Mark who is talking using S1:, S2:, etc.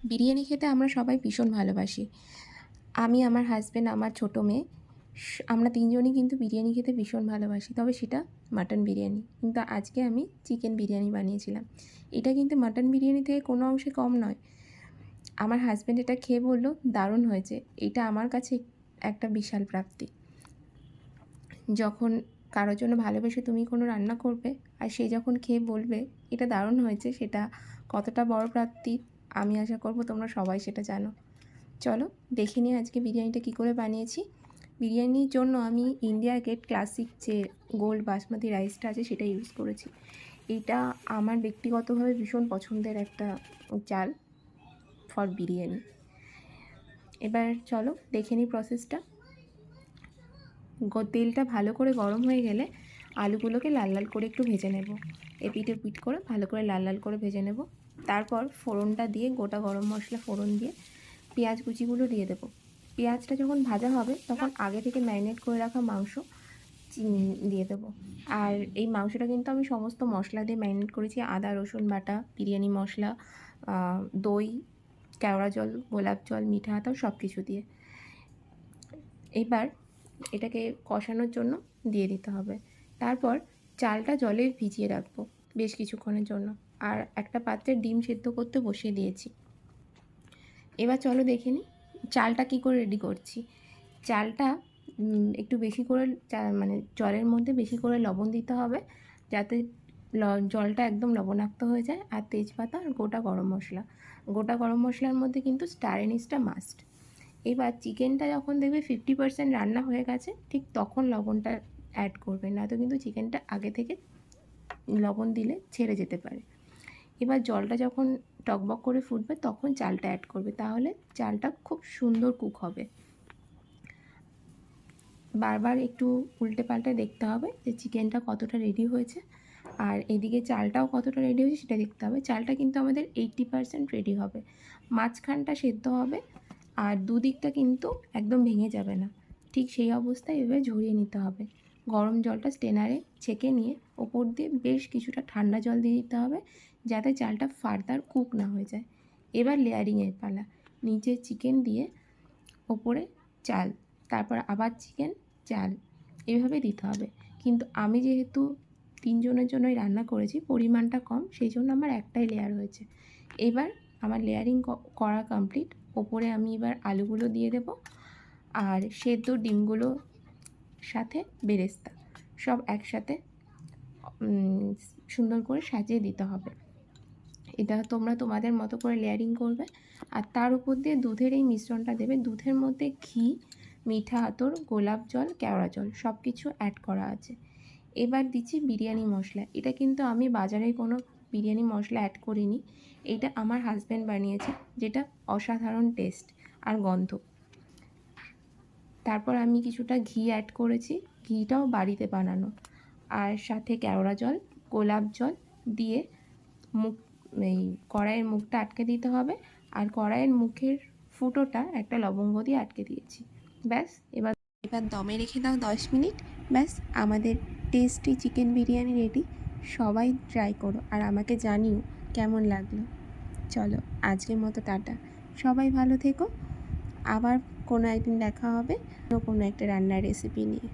S1: বিরিয়ানি খেতে আমরা সবাই ভীষণ ভালোবাসি। আমি, আমার হাসব্যান্ড, আমার ছোটো মেয়ে আমরা তিনজনই কিন্তু বিরিয়ানি খেতে ভীষণ ভালোবাসি। তবে সেটা মাটন বিরিয়ানি। কিন্তু আজকে আমি চিকেন বিরিয়ানি বানিয়েছিলাম। এটা কিন্তু মাটন বিরিয়ানি থেকে কোনো অংশে কম নয়। আমার হাসব্যান্ড এটা খেয়ে বলল দারুণ হয়েছে। এটা আমার কাছে একটা বিশাল প্রাপ্তি। যখন কারোর জন্য ভালোবেসে তুমি কোনো রান্না করবে আর সে যখন খেয়ে বলবে এটা দারুণ হয়েছে, সেটা কতটা বড় প্রাপ্তি আমি আশা করব তোমরা সবাই সেটা জানো। চলো দেখে নিই আজকে বিরিয়ানিটা কী করে বানিয়েছি। বিরিয়ানির জন্য আমি ইন্ডিয়া গেট ক্লাসিক যে গোল্ড বাসমতি রাইসটা আছে সেটা ইউজ করেছি। এটা আমার ব্যক্তিগতভাবে ভীষণ পছন্দের একটা চাল ফর বিরিয়ানি। এবার চলো দেখে নিই প্রসেসটা। তেলটা ভালো করে গরম হয়ে গেলে আলুগুলোকে লাল লাল করে একটু ভেজে নেব। এপিট ওপিট করে ভালো করে লাল লাল করে ভেজে নেব। তারপর ফোড়নটা দিয়ে গোটা গরম মশলা ফোড়ন দিয়ে পেঁয়াজ কুচিগুলো দিয়ে দেবো। পেঁয়াজটা যখন ভাজা হবে তখন আগে থেকে ম্যারিনেট করে রাখা মাংস দিয়ে দেবো। আর এই মাংসটা কিন্তু আমি সমস্ত মশলা দিয়ে ম্যারিনেট করেছি। আদা রসুন বাটা, বিরিয়ানি মশলা, দই, কেওড়া জল, গোলাপ জল, মিঠা আতর সব কিছু দিয়ে। এবার এটাকে কষানোর জন্য দিয়ে দিতে হবে। তারপর চালটা জলে ভিজিয়ে রাখবো বেশ কিছুক্ষণের জন্য। আর একটা পাত্রে ডিম সেদ্ধ করতে বসিয়ে দিয়েছি। এবার চলো দেখে নিই চালটা কী করে রেডি করছি। চালটা একটু বেশি করে মানে জলের মধ্যে বেশি করে লবণ দিতে হবে, যাতে জলটা একদম লবণাক্ত হয়ে যায়। আর তেজপাতা আর গোটা গরম মশলার মধ্যে কিন্তু স্টার এনিসটা মাস্ট। এবার চিকেনটা যখন দেখবে 50% রান্না হয়ে গেছে ঠিক তখন লবণটা অ্যাড করবে, না তো কিন্তু চিকেনটা আগে থেকে লবণ দিলে ছেড়ে যেতে পারে। এবার জলটা যখন টকবক করে ফুটবে তখন চালটা অ্যাড করবে, তাহলে চালটা খুব সুন্দর কুক হবে। বারবার একটু উল্টে পাল্টে দেখতে হবে যে চিকেনটা কতটা রেডি হয়েছে, আর এদিকে চালটাও কতটা রেডি হয়েছে সেটা দেখতে হবে। চালটা কিন্তু আমাদের 80% রেডি হবে, মাঝখানটা সেদ্ধ হবে আর দুদিকটা কিন্তু একদম ভেঙে যাবে না। ঠিক সেই অবস্থায় এভাবে ঝরিয়ে নিতে হবে। গরম জলটা স্টেনারে ছেঁকে নিয়ে ওপর দিয়ে বেশ কিছুটা ঠান্ডা জল দিয়ে দিতে হবে, যাতে চালটা ফার্দার কুক না হয়ে যায়। এবার লেয়ারিংয়ের পালা। নিচে চিকেন দিয়ে ওপরে চাল, তারপর আবার চিকেন, চাল, এভাবে দিতে হবে। কিন্তু আমি যেহেতু তিনজনের জন্যই রান্না করেছি, পরিমাণটা কম, সেই জন্য আমার একটাই লেয়ার হয়েছে। এবার আমার লেয়ারিং করা কমপ্লিট। ওপরে আমি এবার আলুগুলো দিয়ে দেব আর সেদ্ধ ডিমগুলো সাথে বেরেস্তা সব একসাথে সুন্দর করে সাজিয়ে দিতে হবে। এটা তোমরা তোমাদের মতো করে লেয়ারিং করবে। আর তার উপর দিয়ে দুধের এই মিশ্রণটা দেবে। দুধের মধ্যে ঘি, মিঠা আতর, গোলাপ জল, কেওড়া জল সব কিছু অ্যাড করা আছে। এবার দিচ্ছি বিরিয়ানি মশলা। এটা কিন্তু আমি বাজারে কোনো বিরিয়ানি মশলা অ্যাড করিনি, এটা আমার হাজব্যান্ড বানিয়েছে, যেটা অসাধারণ টেস্ট আর গন্ধ। তারপর আমি কিছুটা ঘি অ্যাড করেছি, ঘিটাও বাড়িতে বানানো। আর সাথে কেওড়া জল, গোলাপ জল দিয়ে এই কড়াইয়ের মুখটা আটকে দিতে হবে। আর কড়াইয়ের মুখের ফুটোটা একটা লবঙ্গ দিয়ে আটকে দিয়েছি। ব্যাস, এবার দমে রেখে দাও 10 মিনিট। ব্যাস, আমাদের টেস্টি চিকেন বিরিয়ানি রেডি। সবাই ট্রাই করো আর আমাকে জানিও কেমন লাগলো। চলো আজকের মতো টাটা, সবাই ভালো থেকো। আবার কোনো একদিন দেখা হবে কোনো একটা রান্নার রেসিপি নিয়ে।